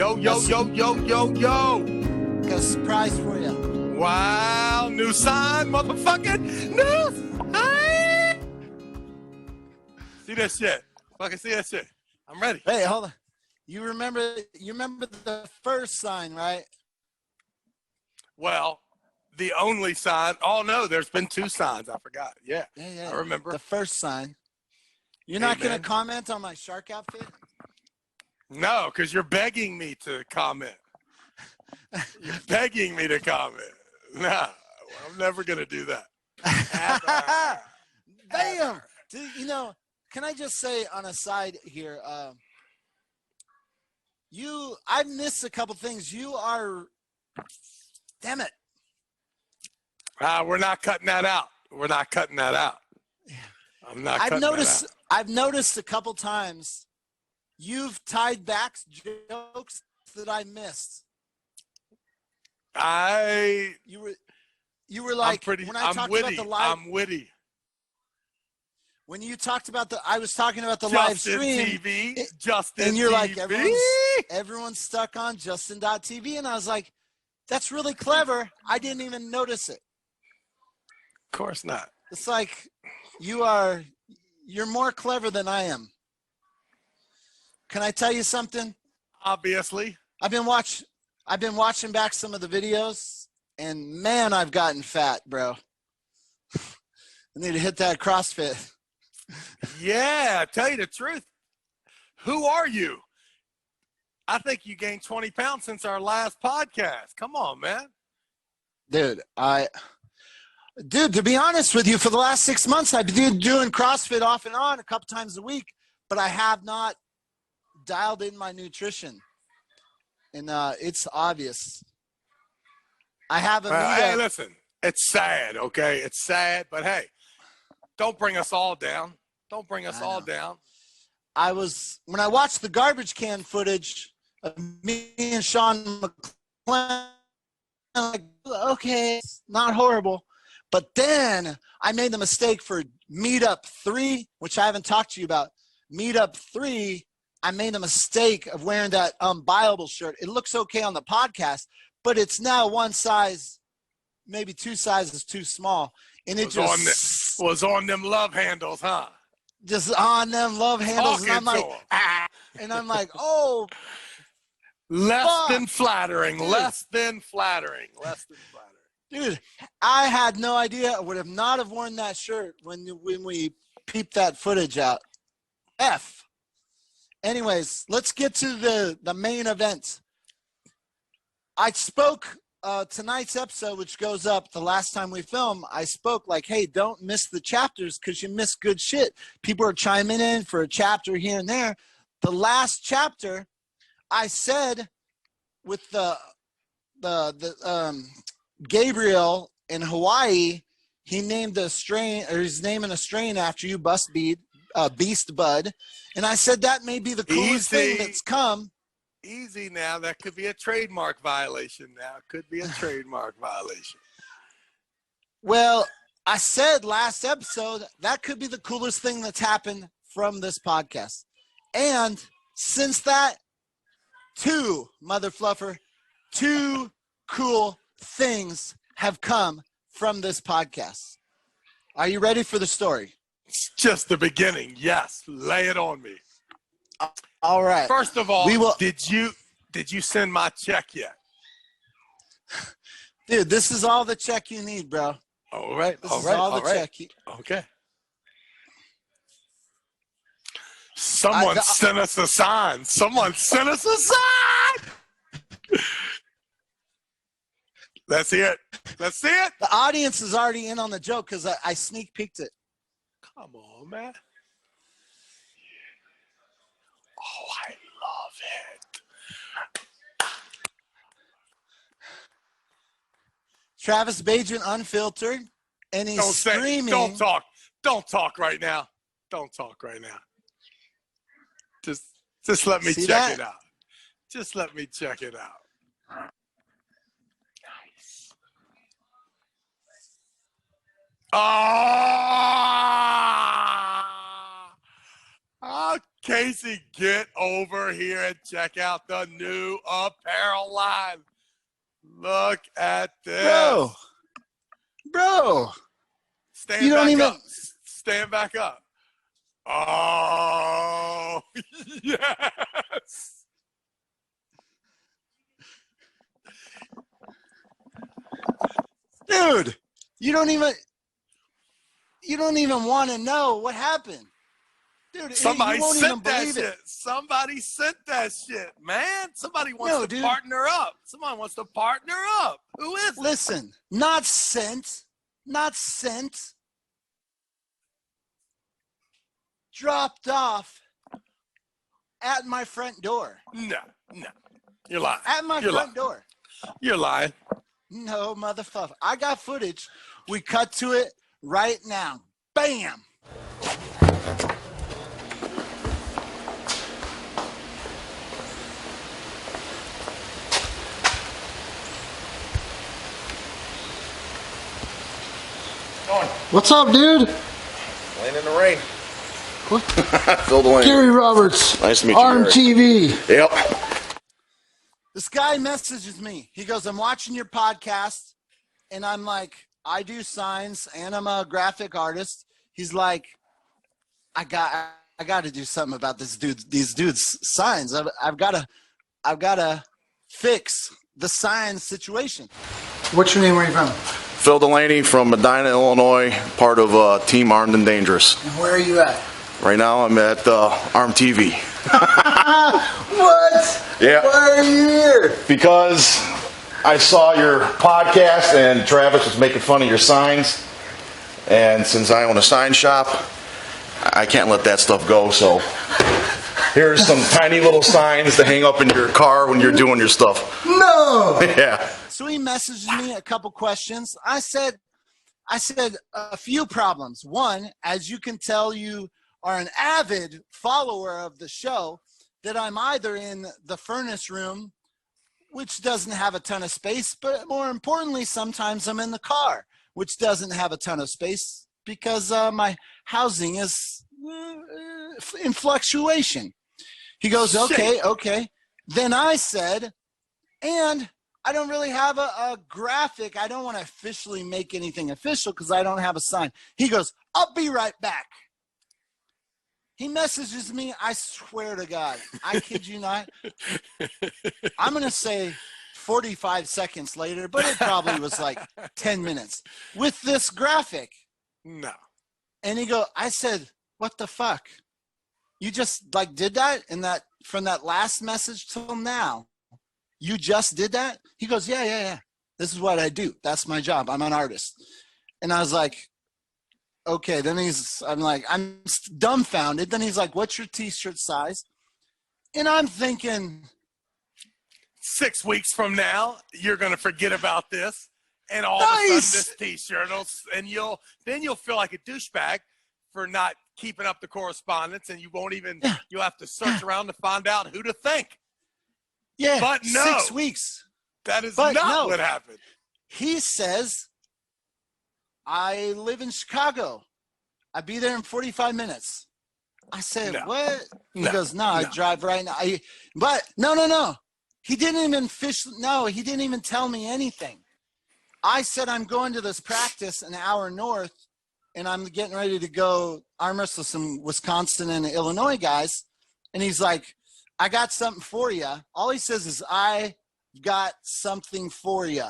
Yo. Got a surprise for you. Wow, new sign, motherfucking new sign. See that shit. Fucking see that shit. I'm ready. Hey, hold on. You remember the first sign, right? Well, the only sign. Oh no, there's been two signs. I forgot. Yeah. I remember. The first sign. You're not going to comment on my shark outfit? No, because you're begging me to comment. You're begging me to comment. Nah, I'm never going to do that. Bam! Dude, you know, can I just say on a side here, I've missed a couple things. You are, damn it. We're not cutting that out. We're not cutting that out. I'm not cutting that out. I've noticed a couple times you've tied back jokes that I missed. You were like, when I talked about the live, I'm witty. When you talked about I was talking about the live stream. Justin and you're TV. like, everyone's stuck on Justin.tv. And I was like, that's really clever. I didn't even notice it. Of course not. It's like, you're more clever than I am. Can I tell you something? Obviously. I've been watching back some of the videos, and man, I've gotten fat, bro. I need to hit that CrossFit. Yeah, tell you the truth. Who are you? I think you gained 20 pounds since our last podcast. Come on, man. Dude, to be honest with you, for the last 6 months, I've been doing CrossFit off and on a couple times a week, but I have not dialed in my nutrition. And it's obvious. I have a meetup. Hey, listen, it's sad, okay? It's sad, but hey, don't bring us all down. Don't bring us all down. When I watched the garbage can footage of me and Sean McClain, I'm like, okay, it's not horrible. But then I made the mistake for Meetup 3, which I haven't talked to you about. Meetup 3, I made the mistake of wearing that Unbuyable shirt. It looks okay on the podcast, but it's now one size, maybe two sizes too small. And it was on them love handles, huh? Just on them love handles. And I'm like, and I'm like, oh. Less than flattering. Dude, I had no idea. I would have not have worn that shirt when we peeped that footage out. Anyways, let's get to the main event. I spoke tonight's episode, which goes up the last time we film. I spoke like, hey, don't miss the chapters because you miss good shit. People are chiming in for a chapter here and there. The last chapter, I said with the Gabriel in Hawaii, he named a strain, or he's naming a strain after you, Beast Bud. And I said that may be the coolest thing that's come. Easy now. That could be a trademark violation now. Could be a trademark violation. Well, I said last episode, that could be the coolest thing that's happened from this podcast. And since that, two cool things have come from this podcast. Are you ready for the story? It's just the beginning. Yes. Lay it on me. All right. First of all, did you send my check yet? Dude, this is all the check you need, bro. All right. This is all the check. Okay. Someone sent us a sign. Someone sent us a sign. Let's see it. Let's see it. The audience is already in on the joke because I sneak peeked it. Come on, man. Oh, I love it. Travis Bagent Unfiltered, and he's streaming. Don't talk. Don't talk right now. Don't talk right now. Just let me check it out. Just let me check it out. Nice. Casey, get over here and check out the new apparel line. Look at this. Bro. Stand You don't back even... up. Stand back up. Oh, yes. Dude, you don't even want to know what happened. Dude, somebody you won't sent even that believe shit. it. Somebody sent that shit, man. Somebody wants to dude. partner up. Somebody wants to partner up. Who is it? Listen, not sent. Dropped off at my front door. No. You're lying. At my front door. You're lying. No, motherfucker. I got footage. We cut to it right now. Bam. What's up, dude? Laying in the rain. What? Phil Delaney. Gary Roberts. Nice to meet you, ArmTV. Yep. This guy messages me. He goes, I'm watching your podcast. And I'm like, I do signs and I'm a graphic artist. He's like, I got to do something about these dudes' signs. I've got to fix the sign situation. What's your name? Where are you from? Phil Delaney from Medina, Illinois, part of Team Armed and Dangerous. And where are you at? Right now I'm at ArmTV. What? Yeah. Why are you here? Because I saw your podcast and Travis was making fun of your signs. And since I own a sign shop, I can't let that stuff go. So here's some tiny little signs to hang up in your car when you're doing your stuff. No. Yeah. So he messaged me a couple questions. I said a few problems. One, as you can tell, you are an avid follower of the show, that I'm either in the furnace room, which doesn't have a ton of space, but more importantly, sometimes I'm in the car, which doesn't have a ton of space because my housing is in fluctuation. He goes, okay. Then I said, and I don't really have a graphic. I don't want to officially make anything official because I don't have a sign. He goes, I'll be right back. He messages me, I swear to God, I kid you not. I'm going to say 45 seconds later, but it probably was like 10 minutes with this graphic. No. And I said, what the fuck? You just did that? And that from that last message till now, you just did that? He goes, yeah. This is what I do. That's my job. I'm an artist. And I was like, okay. Then I'm dumbfounded. Then he's like, what's your t-shirt size? And I'm thinking, 6 weeks from now, you're going to forget about this. And all of a sudden this t-shirt, and you'll feel like a douchebag for not keeping up the correspondence. And you won't even, you'll have to search around to find out who to thank. Yeah, but no, 6 weeks. That is not what happened. He says, I live in Chicago. I'll be there in 45 minutes. I said, what? He goes, no, I drive right now. But no. He didn't even tell me anything. I said, I'm going to this practice an hour north, and I'm getting ready to go arm wrestle some Wisconsin and Illinois guys. And he's like, I got something for you. All he says is, I got something for you.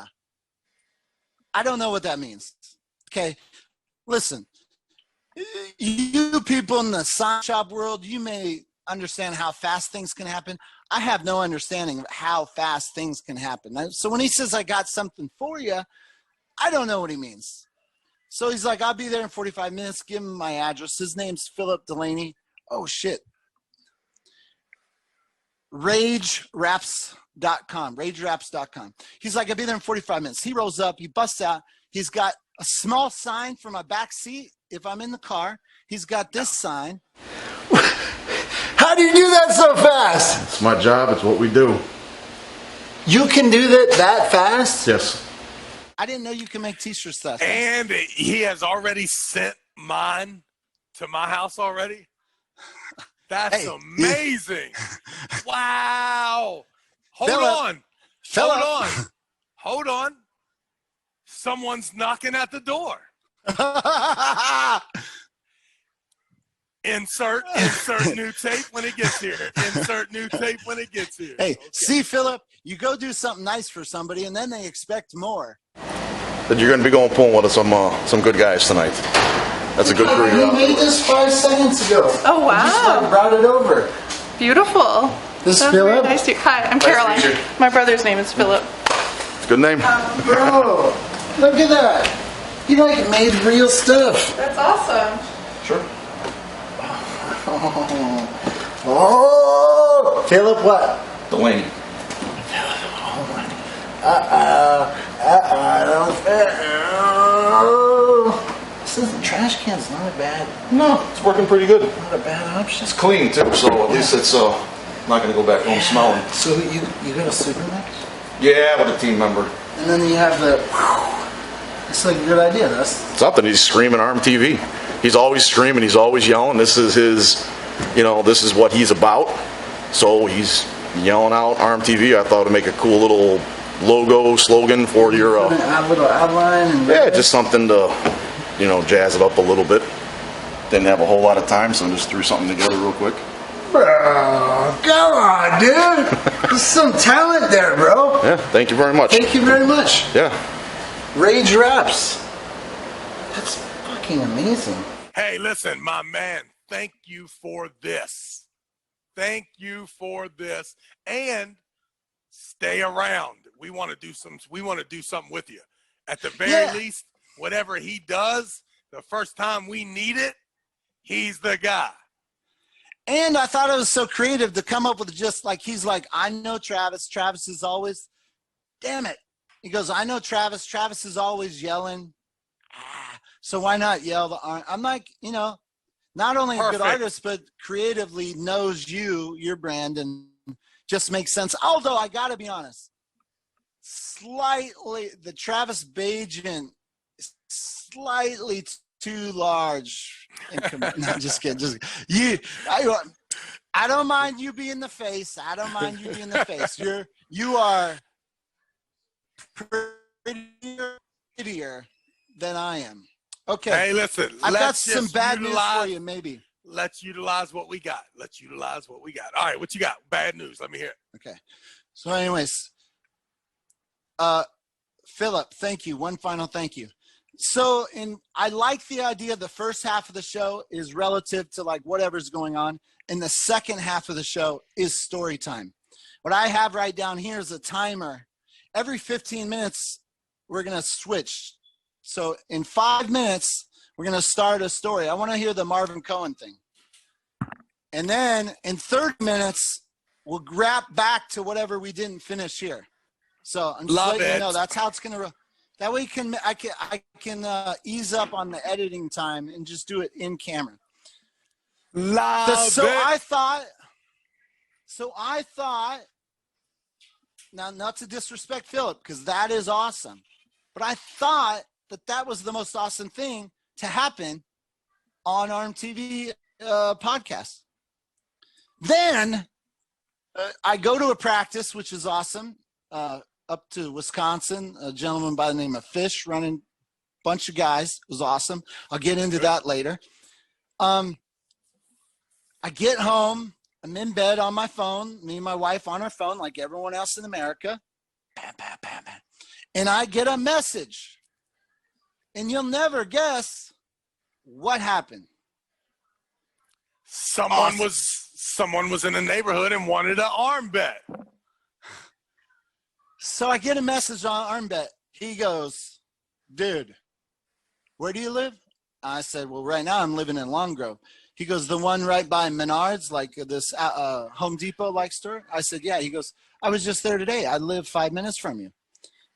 I don't know what that means. Okay, listen. You people in the sign shop world, you may understand how fast things can happen. I have no understanding of how fast things can happen. So when he says, I got something for you, I don't know what he means. So he's like, I'll be there in 45 minutes. Give him my address. His name's Philip Delaney. Oh, shit. RageRaps.com. He's like, I'll be there in 45 minutes. He rolls up. He busts out. He's got a small sign for my back seat if I'm in the car. He's got this sign. How do you do that so fast? It's my job. It's what we do. You can do that fast? Yes. I didn't know you can make t-shirts that fast. And he has already sent mine to my house already. That's amazing. Wow. Hold on. Someone's knocking at the door. Insert new tape when it gets here. Insert new tape when it gets here. Hey, okay. See, Philip, you go do something nice for somebody, and then they expect more. That you're going to be going pulling with some good guys tonight. That's a good crew. You made this 5 seconds ago. Oh, wow. You just brought it over. Beautiful. This is That's Philip? very nice to you. Hi, I'm Caroline. My brother's name is Philip. Good name. Bro, look at that. You like made real stuff. That's awesome. Sure. Oh, Philip, what? Delaney. Since the trash can's not a bad, No, it's working pretty good. not a bad option. It's clean too, so at least it's not going to go back home smelling. So you got a super mix? Yeah, with a team member. And then you have the. It's like a good idea. That's Something. He's screaming Arm TV. He's always screaming. He's always yelling. This is his, this is what he's about. So he's yelling out Arm TV. I thought it'd make a cool little logo slogan for your. a little outline. And Yeah, just something to, jazz it up a little bit. Didn't have a whole lot of time, so I just threw something together real quick. Bro, come on, dude. There's some talent there, bro. Yeah, thank you very much. Thank you very much. Yeah. Rage Raps. That's fucking amazing. Hey, listen, my man, thank you for this. Thank you for this. And stay around. We want to do something with you. At the very least, whatever he does, the first time we need it, he's the guy. And I thought it was so creative to come up with just like, he's like, I know Travis. Travis is always, damn it. He goes, I know Travis. Travis is always yelling. So why not yell the arm? I'm like, not only a good artist, but creatively knows your brand, and just makes sense. Although I got to be honest, slightly, the Travis Bagent is slightly too large. No, just kidding. I don't mind you being the face. I don't mind you being the face. You are prettier than I am. Okay. Hey, listen. I've got some bad news for you, maybe. Let's utilize what we got. All right, what you got? Bad news. Let me hear it. Okay. So anyways, Philip, thank you. One final thank you. So I like the idea the first half of the show is relative to like whatever's going on, and the second half of the show is story time. What I have right down here is a timer. Every 15 minutes, we're going to switch. So in 5 minutes, we're going to start a story. I want to hear the Marvin Cohen thing. And then in 30 minutes, we'll wrap back to whatever we didn't finish here. So I'm just letting you know that's how it's going to. That way I can ease up on the editing time and just do it in camera. So I thought. Now, not to disrespect Philip, because that is awesome, but I thought that was the most awesome thing to happen on ArmTV podcast. Then I go to a practice, which is awesome, up to Wisconsin, a gentleman by the name of Fish running a bunch of guys. It was awesome. I'll get into that later. I get home. I'm in bed on my phone, me and my wife on our phone like everyone else in America. Bam, bam, bam, bam. And I get a message. And you'll never guess what happened. Someone was in the neighborhood and wanted an ArmBet. So I get a message on ArmBet. He goes, dude, where do you live? I said, well, right now I'm living in Long Grove. He goes, the one right by Menards, like this Home Depot-like store? I said, yeah. He goes, I was just there today. I live 5 minutes from you.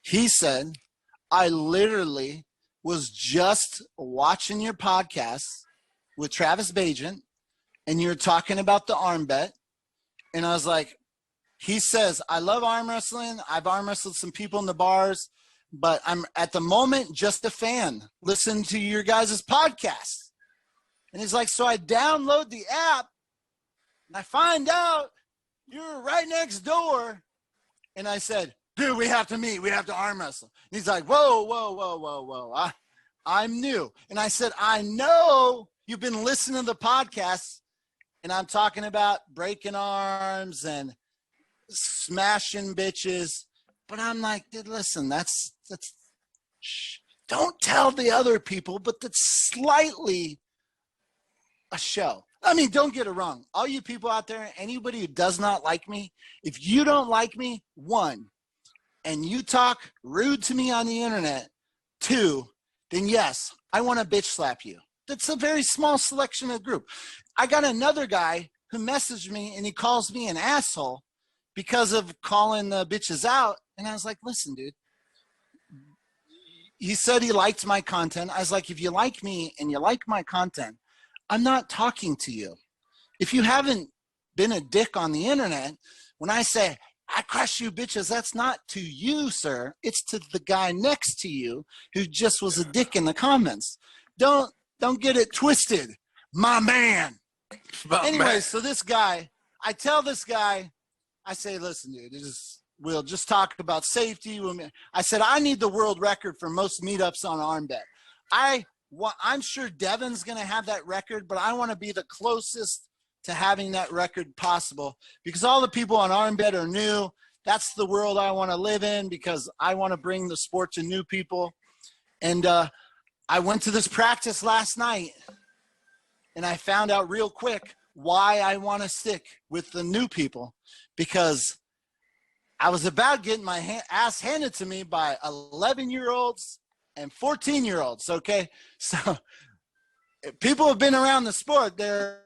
He said, I literally was just watching your podcast with Travis Bagent, and you're talking about the ArmBet. And I was like, he says, I love arm wrestling. I've arm wrestled some people in the bars, but I'm at the moment just a fan. Listen to your guys' podcast. And he's like, so I download the app And I find out you're right next door. And I said, dude, we have to meet. We have to arm wrestle. And he's like, whoa. I'm new. And I said, I know you've been listening to the podcast, and I'm talking about breaking arms and smashing bitches. But I'm like, dude, listen, that's shh. Don't tell the other people, but that's slightly a show. I mean, don't get it wrong. All you people out there, anybody who does not like me, if you don't like me, 1, and you talk rude to me on the internet, 2, then yes, I want to bitch slap you. That's a very small selection of group. I got another guy who messaged me and he calls me an asshole because of calling the bitches out. And I was like, listen, dude. He said he liked my content. I was like, if you like me and you like my content, I'm not talking to you. If you haven't been a dick on the internet, when I say, I crush you bitches, that's not to you, sir. It's to the guy next to you who just was a dick in the comments. Don't get it twisted, my man. Anyways, so this guy, I tell this guy, I say, listen, dude, we'll just talk about safety. I said, I need the world record for most meetups on ArmBet. I'm sure Devon's going to have that record, but I want to be the closest to having that record possible because all the people on ArmBet are new. That's the world I want to live in because I want to bring the sport to new people. And I went to this practice last night and I found out real quick why I want to stick with the new people because I was about getting my ass handed to me by 11-year-olds and 14-year-olds, okay? So people have been around the sport. They're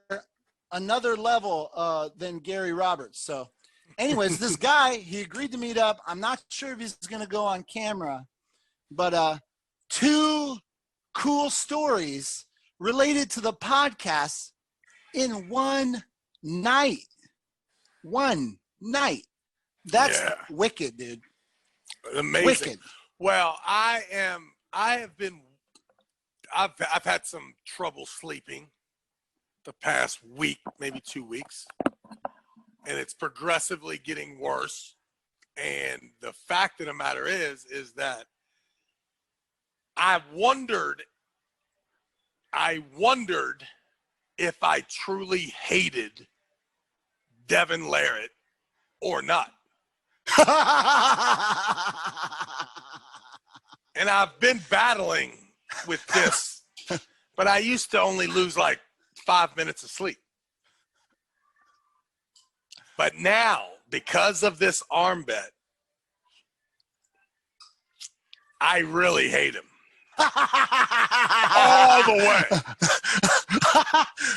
another level than Gary Roberts. So anyways, this guy, he agreed to meet up. I'm not sure if he's going to go on camera, but 2 cool stories related to the podcast in one night. One night. That's wicked, dude. Amazing. Wicked. Well, I've had some trouble sleeping the past week, maybe 2 weeks, and it's progressively getting worse. And the fact of the matter is that I wondered if I truly hated Devon Larratt or not. And I've been battling with this, but I used to only lose like 5 minutes of sleep. But now, because of this ArmBet, I really hate him. All the way.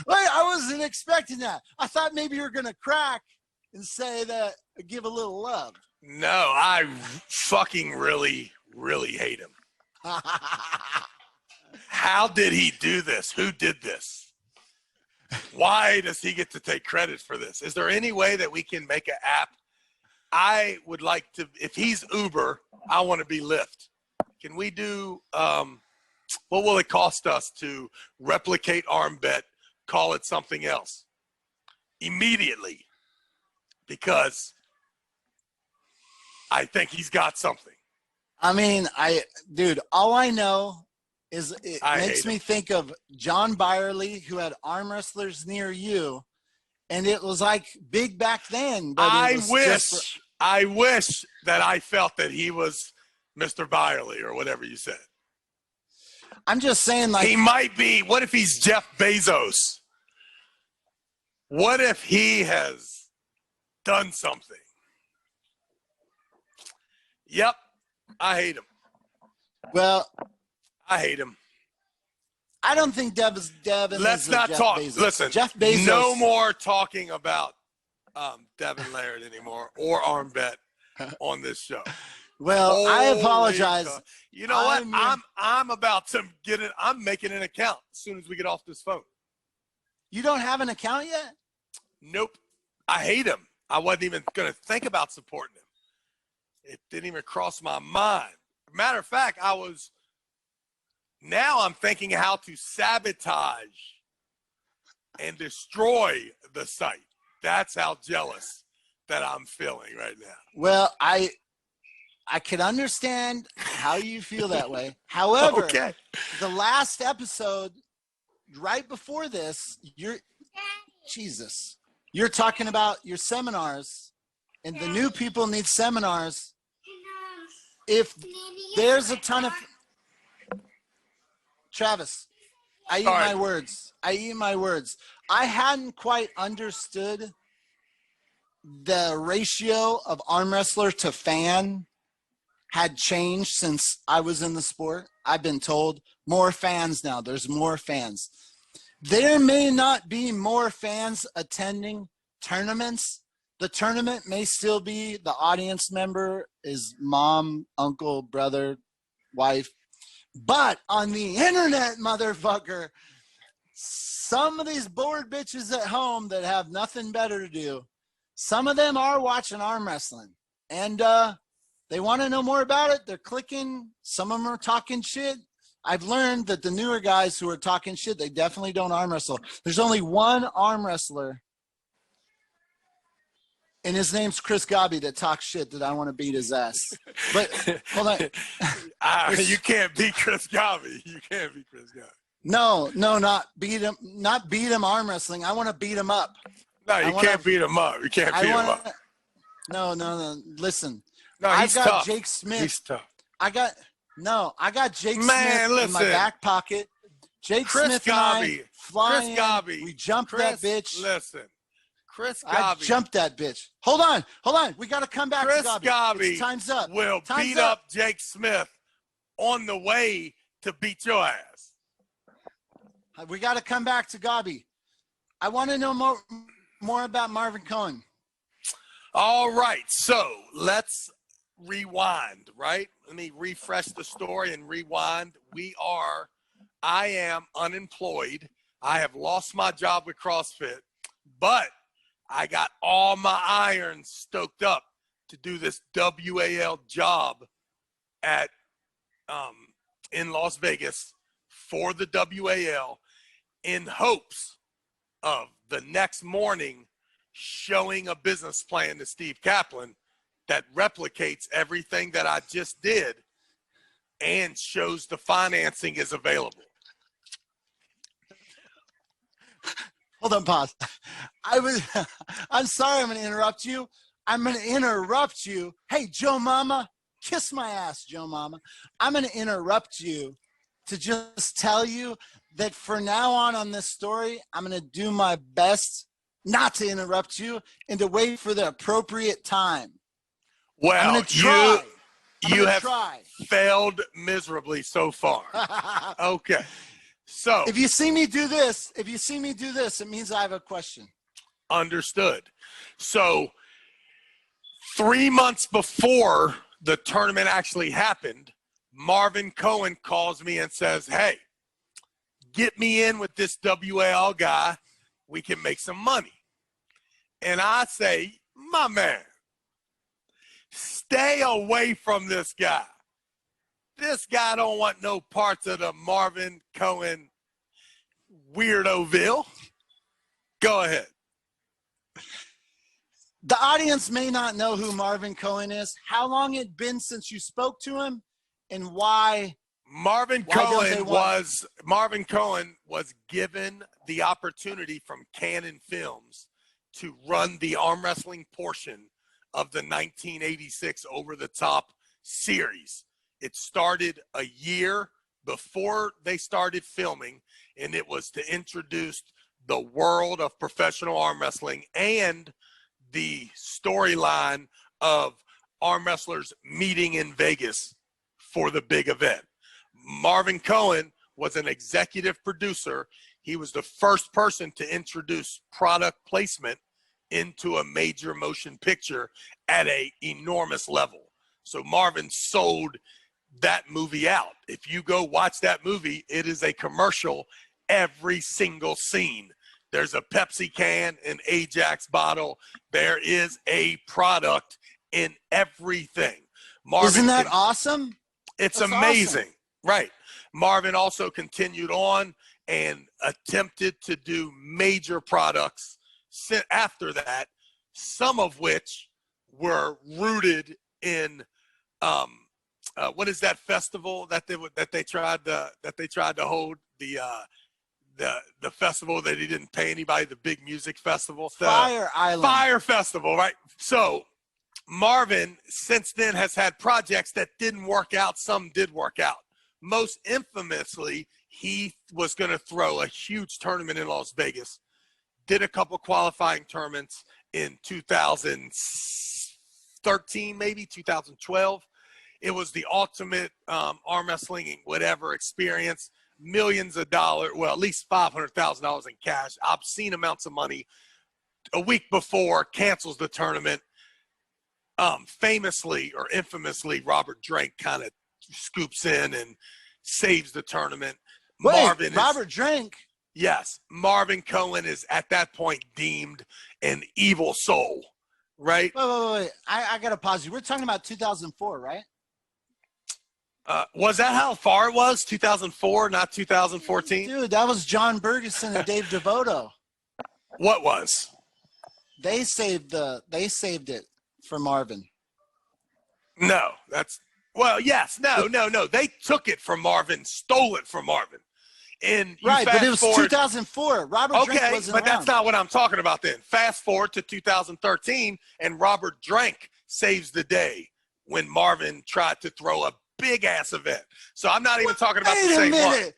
Wait, I wasn't expecting that. I thought maybe you were going to crack and say that, give a little love. No, I fucking really, really hate him. How did he do this? Who did this? Why does he get to take credit for this? Is there any way that we can make an app? I would like to, if he's Uber, I want to be Lyft. Can we do, what will it cost us to replicate ArmBet, call it something else immediately? Because I think he's got something. I mean, dude, all I know is it makes me think of John Byerly, who had arm wrestlers near you, and it was like big back then. But I wish that I felt that he was Mr. Byerly or whatever you said. I'm just saying, like, he might be. What if he's Jeff Bezos? What if he has done something? Yep, I hate him. Well, I hate him. I don't think Devon. Let's not Jeff talk. Bezos. Listen, Jeff Bezos. No more talking about Devon Larratt anymore or ArmBet on this show. Well, Holy I apologize. God. You know what? I'm about to get it. I'm making an account as soon as we get off this phone. You don't have an account yet? Nope. I hate him. I wasn't even going to think about supporting him. It didn't even cross my mind. Matter of fact, now I'm thinking how to sabotage and destroy the site. That's how jealous that I'm feeling right now. Well, I can understand how you feel that way. However, Okay. the last episode, right before this, you're talking about your seminars, and the new people need seminars. If there's a ton of Travis, I eat my words. I hadn't quite understood the ratio of arm wrestler to fan had changed since I was in the sport. I've been told more fans now. There's more fans. There may not be more fans attending tournaments. The tournament may still be the audience member is mom, uncle, brother, wife. But on the internet, motherfucker, some of these bored bitches at home that have nothing better to do, some of them are watching arm wrestling. And they want to know more about it. They're clicking. Some of them are talking shit. I've learned that the newer guys who are talking shit, they definitely don't arm wrestle. There's only one arm wrestler, and his name's Chris Gobby, that talks shit that I want to beat his ass. But hold on. You can't beat Chris Gobby. You can't beat Chris Gobby. No, not beat him. Not beat him arm wrestling. I want to beat him up. No, you can't beat him up. You can't beat him up. No. Listen. No, he's I've got tough. Jake Smith. He's tough. I got Jake Man, Smith in my listen. back pocket. Jake Chris Smith Gobby. and I fly Chris in. Gobby. We jumped that bitch. Listen. Chris I Gobby. jumped that bitch. Hold on. We got to come back Chris to Gobby. Gobby Time's up. will beat up Jake Smith on the way to beat your ass. We got to come back to Gobby. I want to know more about Marvin Cohen. All right, so let's rewind, right? Let me refresh the story and rewind. I am unemployed. I have lost my job with CrossFit, but I got all my irons stoked up to do this WAL job at in Las Vegas for the WAL in hopes of the next morning showing a business plan to Steve Kaplan that replicates everything that I just did and shows the financing is available. Hold on, pause. I'm sorry I'm going to interrupt you. I'm going to interrupt you. Hey, Joe Mama, kiss my ass, Joe Mama. I'm going to interrupt you to just tell you that for now on this story, I'm going to do my best not to interrupt you and to wait for the appropriate time. Well, you have failed miserably so far. Okay. So if you see me do this, it means I have a question. Understood. So 3 months before the tournament actually happened, Marvin Cohen calls me and says, hey, get me in with this WAL guy. We can make some money. And I say, my man, stay away from this guy. This guy don't want no parts of the Marvin Cohen weirdo-ville. Go ahead. The audience may not know who Marvin Cohen is. How long it been since you spoke to him, and why? Marvin Cohen was given the opportunity from Canon Films to run the arm wrestling portion of the 1986 Over the Top series. It started a year before they started filming, and it was to introduce the world of professional arm wrestling and the storyline of arm wrestlers meeting in Vegas for the big event. Marvin Cohen was an executive producer. He was the first person to introduce product placement into a major motion picture at an enormous level. So Marvin sold that movie out. If you go watch that movie, it is a commercial every single scene. There's a Pepsi can, an Ajax bottle. There is a product in everything. Isn't that awesome? It's That's amazing. Awesome. Right. Marvin also continued on and attempted to do major products after that, some of which were rooted in what is that festival that they tried to hold, the festival that he didn't pay anybody, the big music festival, Fire Island. Fire Festival, right? So Marvin since then has had projects that didn't work out. Some did work out. Most infamously, he was going to throw a huge tournament in Las Vegas, did a couple qualifying tournaments in 2013, maybe 2012. It was the ultimate arm wrestling, whatever experience, millions of dollars, well, at least $500,000 in cash, obscene amounts of money. A week before, cancels the tournament. Famously or infamously, Robert Drank kind of scoops in and saves the tournament. Wait, Robert Drank? Yes. Marvin Cohen is at that point deemed an evil soul, right? Wait. I got to pause you. We're talking about 2004, right? Was that how far it was? 2004, not 2014? Dude, that was John Bergeson and Dave DeVoto. What was? They saved it for Marvin. No, yes. No. They took it from Marvin, stole it from Marvin. And right, but it was 2004. Robert Drank wasn't but around. that's not what I'm talking about then. Fast forward to 2013, and Robert Drank saves the day when Marvin tried to throw a big-ass event. So I'm not even talking about the same one. Wait a minute.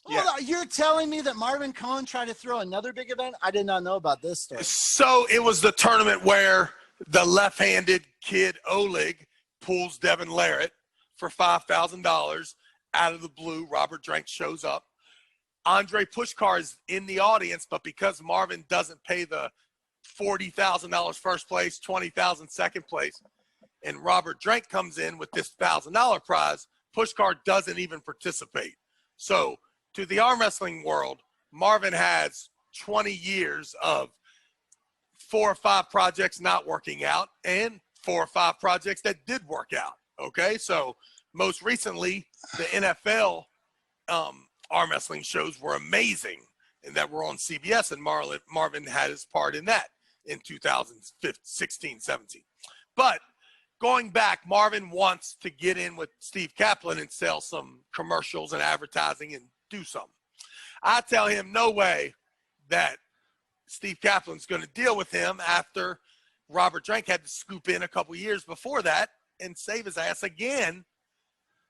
Hold on. You're telling me that Marvin Cohen tried to throw another big event? I did not know about this story. So it was the tournament where the left-handed kid, Oleg, pulls Devon Larratt for $5,000 out of the blue. Robert Drank shows up. Andre Pushkar is in the audience, but because Marvin doesn't pay the $40,000 first place, $20,000 second place, and Robert Drank comes in with this $1,000 prize, Pushkar doesn't even participate. So to the arm wrestling world, Marvin has 20 years of 4 or 5 projects not working out and 4 or 5 projects that did work out. Okay, so most recently, the NFL arm wrestling shows were amazing and that were on CBS, and Marvin had his part in that in 2016, 17. But going back, Marvin wants to get in with Steve Kaplan and sell some commercials and advertising and do something. I tell him no way that Steve Kaplan's going to deal with him after Robert Drank had to scoop in a couple years before that and save his ass again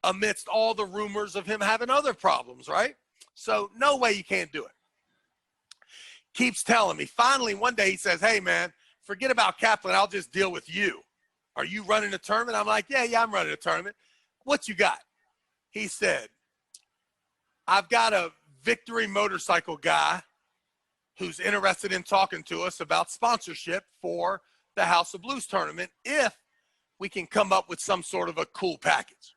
amidst all the rumors of him having other problems, right? So no way you can't do it. Keeps telling me. Finally, one day he says, hey, man, forget about Kaplan. I'll just deal with you. Are you running a tournament? I'm like, yeah, I'm running a tournament. What you got? He said, I've got a Victory motorcycle guy who's interested in talking to us about sponsorship for the House of Blues tournament if we can come up with some sort of a cool package.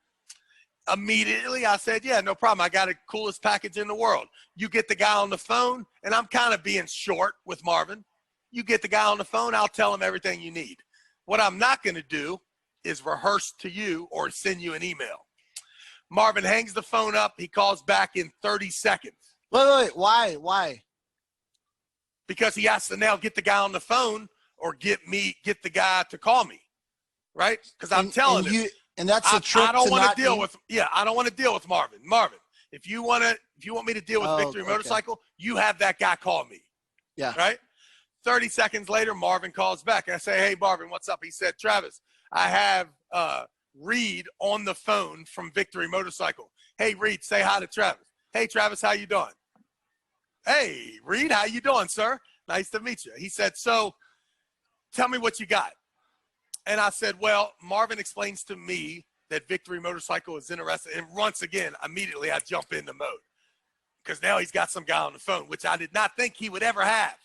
Immediately, I said, yeah, no problem. I got the coolest package in the world. You get the guy on the phone, and I'm kind of being short with Marvin. You get the guy on the phone, I'll tell him everything you need. What I'm not going to do is rehearse to you or send you an email. Marvin hangs the phone up. He calls back in 30 seconds. Wait. Why? Because he has to now get the guy on the phone or get the guy to call me, right? Because I'm telling him. And that's a trick. I don't want to deal with. Yeah, I don't want to deal with Marvin. Marvin, if you want me to deal with Victory Motorcycle, you have that guy call me. Yeah. Right. 30 seconds later, Marvin calls back. I say, hey, Marvin, what's up? He said, Travis, I have Reed on the phone from Victory Motorcycle. Hey, Reed, say hi to Travis. Hey, Travis, how you doing? Hey, Reed, how you doing, sir? Nice to meet you. He said, so tell me what you got. And I said, well, Marvin explains to me that Victory Motorcycle is interested. And once again, immediately I jump into mode because now he's got some guy on the phone, which I did not think he would ever have,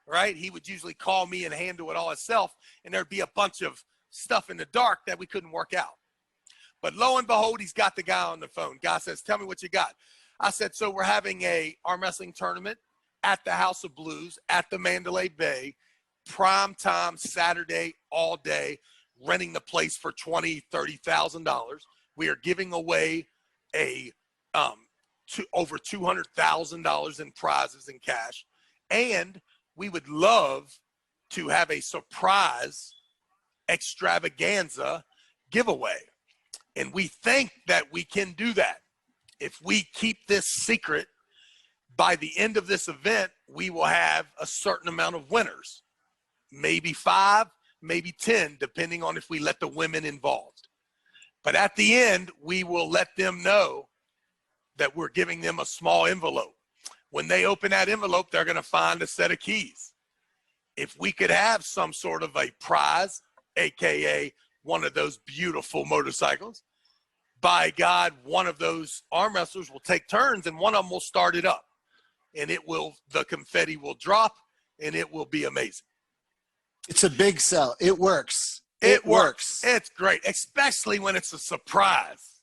right? He would usually call me and handle it all himself, and there'd be a bunch of stuff in the dark that we couldn't work out. But lo and behold, he's got the guy on the phone. Guy says, tell me what you got. I said, so we're having a arm wrestling tournament at the House of Blues at the Mandalay Bay. Prime time Saturday all day, renting the place for $20,000, $30,000. We are giving away over $200,000 in prizes in cash, and we would love to have a surprise extravaganza giveaway. And we think that we can do that. If we keep this secret, by the end of this event, we will have a certain amount of winners. Maybe 5, maybe 10, depending on if we let the women involved. But at the end, we will let them know that we're giving them a small envelope. When they open that envelope, they're going to find a set of keys. If we could have some sort of a prize, AKA one of those beautiful motorcycles, by God, one of those arm wrestlers will take turns and one of them will start it up. And the confetti will drop and it will be amazing. It's a big sell. It works. It works. It's great, especially when it's a surprise,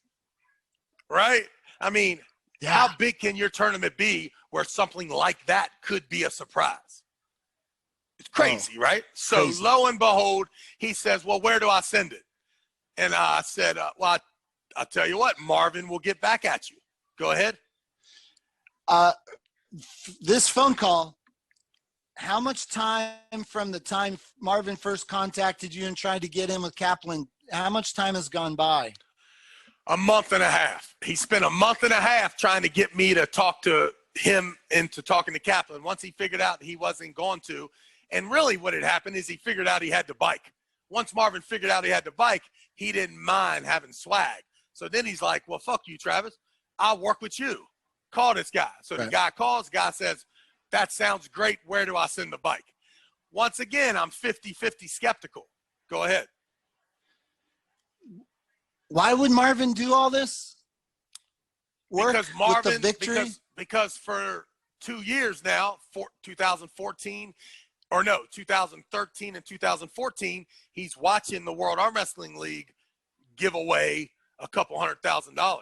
right? I mean, how big can your tournament be where something like that could be a surprise? It's crazy, right? So crazy. Lo and behold, he says, well, where do I send it? And I said, well, I'll tell you what, Marvin will get back at you. Go ahead. This phone call, how much time from the time Marvin first contacted you and tried to get in with Kaplan, how much time has gone by? A month and a half. He spent a month and a half trying to get me to talk to him into talking to Kaplan. Once he figured out he wasn't going to, and really what had happened is he figured out he had the bike. Once Marvin figured out he had the bike, he didn't mind having swag. So then he's like, well, fuck you, Travis. I'll work with you. Call this guy. So the guy calls, the guy says, that sounds great. Where do I send the bike? Once again, I'm 50-50 skeptical. Go ahead. Why would Marvin do all this? Because Marvin, with the victory? Because for 2 years now, 2013 and 2014, he's watching the World Arm Wrestling League give away a couple $100,000.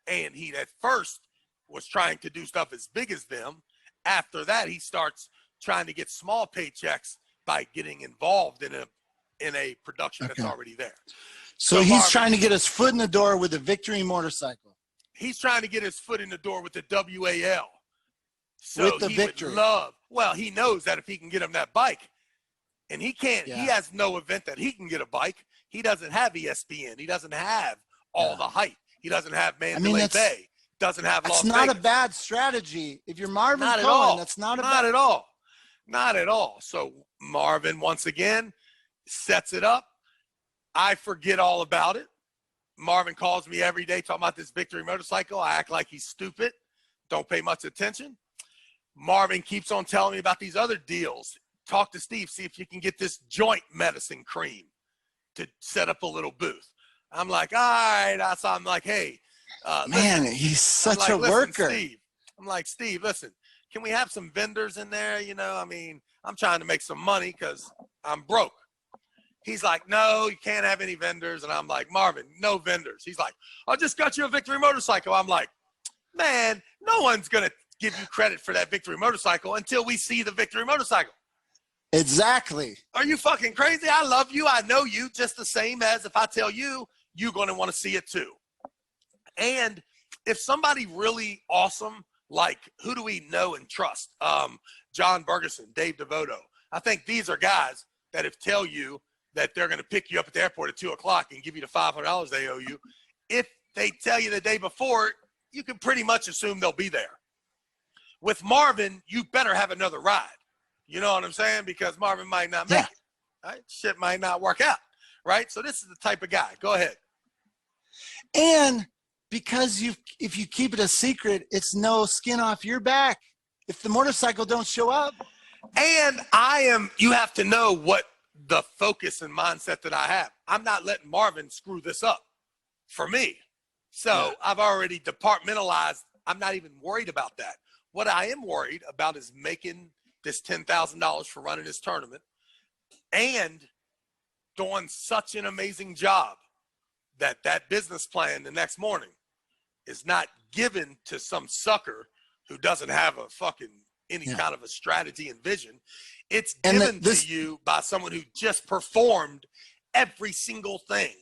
And he at first was trying to do stuff as big as them. After that, he starts trying to get small paychecks by getting involved in a production that's already there. So he's Marvin, trying to get his foot in the door with a victory motorcycle. He's trying to get his foot in the door with the WAL. So with the he victory. Would love, well, he knows that if he can get him that bike, and he can't, he has no event that he can get a bike. He doesn't have ESPN. He doesn't have all the hype. He doesn't have Mandalay Bay. Doesn't have Las Vegas. That's not a bad strategy. If you're Marvin Not Cohen, at all. that's not at all. Not at all. So Marvin, once again, sets it up. I forget all about it. Marvin calls me every day talking about this victory motorcycle. I act like he's stupid. Don't pay much attention. Marvin keeps on telling me about these other deals. Talk to Steve, see if you can get this joint medicine cream to set up a little booth. I'm like, all right. So I'm like, hey. Man, listen. he's such a worker. Steve. I'm like, Steve, listen, can we have some vendors in there? You know, I mean, I'm trying to make some money because I'm broke. He's like, no, you can't have any vendors. And I'm like, Marvin, no vendors. He's like, I just got you a victory motorcycle. I'm like, man, no one's going to give you credit for that victory motorcycle until we see the victory motorcycle. Exactly. Are you fucking crazy? I love you. I know you just the same as if I tell you, you're going to want to see it too. And if somebody really awesome, like who do we know and trust? John Bergeson, Dave DeVoto. I think these are guys that if tell you that they're going to pick you up at the airport at 2:00 and give you the $500 they owe you. If they tell you the day before, you can pretty much assume they'll be there. With Marvin, you better have another ride. You know what I'm saying? Because Marvin might not make it. Right? Shit might not work out. Right? So this is the type of guy. Go ahead. And because if you keep it a secret, it's no skin off your back if the motorcycle don't show up. And you have to know what the focus and mindset that I have. I'm not letting Marvin screw this up for me. So I've already departmentalized. I'm not even worried about that. What I am worried about is making this $10,000 for running this tournament and doing such an amazing job that business plan the next morning is not given to some sucker who doesn't have a fucking any kind of a strategy and vision. It's given to you by someone who just performed every single thing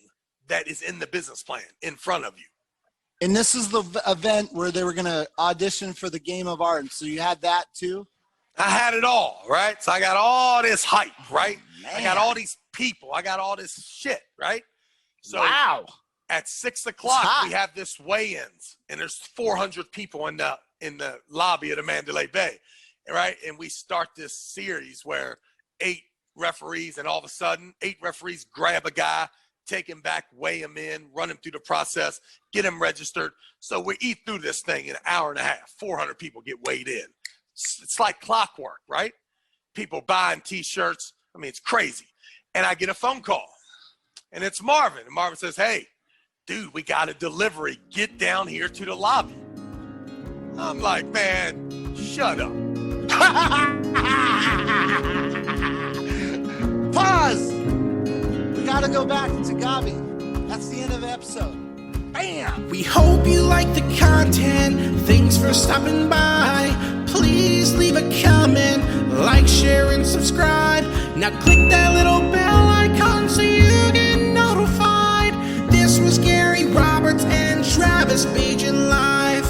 that is in the business plan in front of you. And this is the event where they were going to audition for the Game of Art. So you had that too? I had it all, right? So I got all this hype, right? I got Man. all these people. I got all this shit, right? So Wow. at 6 It's o'clock, hot. we have this weigh-ins, and there's 400 people in the lobby of the Mandalay Bay, right? And we start this series where 8 referees, and all of a sudden, 8 referees grab a guy, take him back, weigh him in, run him through the process, get him registered. So we eat through this thing in an hour and a half. 400 people get weighed in. It's like clockwork, right? People buying T-shirts. I mean, it's crazy. And I get a phone call, and it's Marvin. And Marvin says, hey, dude, we got a delivery. Get down here to the lobby. I'm like, man, shut up. Pause. We gotta go back to Gabi. That's the end of the episode. Bam. We hope you like the content. Thanks for stopping by. Please leave a comment, like, share, and subscribe. Now click that little bell icon so you get notified. This was Gary Roberts and Travis Bagent live.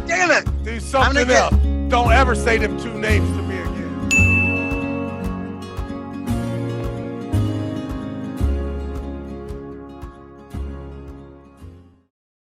Damn it. Do something gonna get- else. Don't ever say them 2 names to me.